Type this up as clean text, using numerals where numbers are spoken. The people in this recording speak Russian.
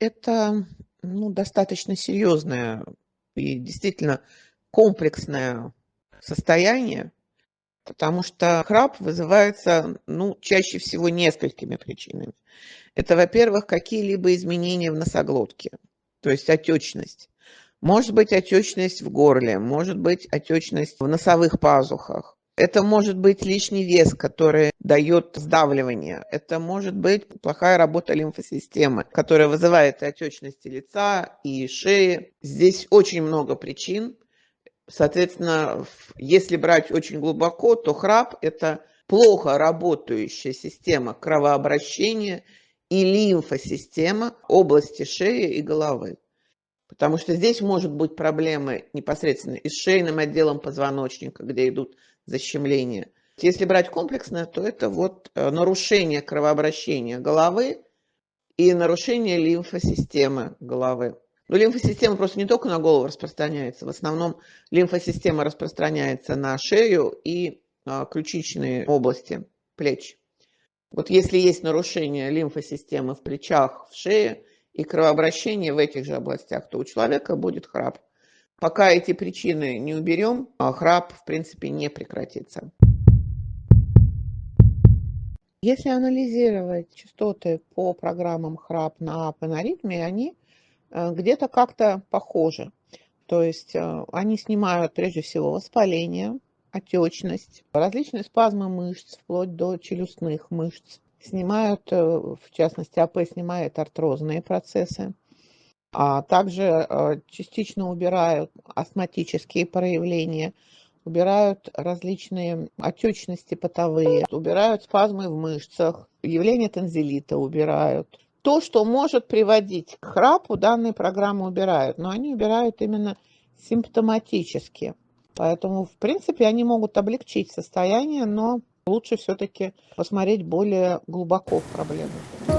Это, достаточно серьезное и действительно комплексное состояние, потому что храп вызывается, чаще всего несколькими причинами. Это, во-первых, какие-либо изменения в носоглотке, то есть отечность. Может быть отечность в горле, может быть отечность в носовых пазухах. Это может быть лишний вес, который дает сдавливание. Это может быть плохая работа лимфосистемы, которая вызывает и отечности лица, и шеи. Здесь очень много причин. Соответственно, если брать очень глубоко, то храп – это плохо работающая система кровообращения и лимфосистема области шеи и головы. Потому что здесь может быть проблемы непосредственно и с шейным отделом позвоночника, где идут защемления. Если брать комплексно, то это нарушение кровообращения головы и нарушение лимфосистемы головы. Но лимфосистема просто не только на голову распространяется, в основном лимфосистема распространяется на шею и ключичные области плеч. Вот если есть нарушение лимфосистемы в плечах, в шее и кровообращение в этих же областях, то у человека будет храп. Пока эти причины не уберем, храп, в принципе, не прекратится. Если анализировать частоты по программам храп на апонаритме, они где-то как-то похожи. То есть они снимают прежде всего воспаление, отечность, различные спазмы мышц, вплоть до челюстных мышц. Снимают, в частности, АП снимает артрозные процессы, а также частично убирают астматические проявления, убирают различные отечности потовые, убирают спазмы в мышцах, явление танзелита убирают. То, что может приводить к храпу, данные программы убирают, но они убирают именно симптоматически. Поэтому, в принципе, они могут облегчить состояние, но лучше все-таки посмотреть более глубоко в проблему.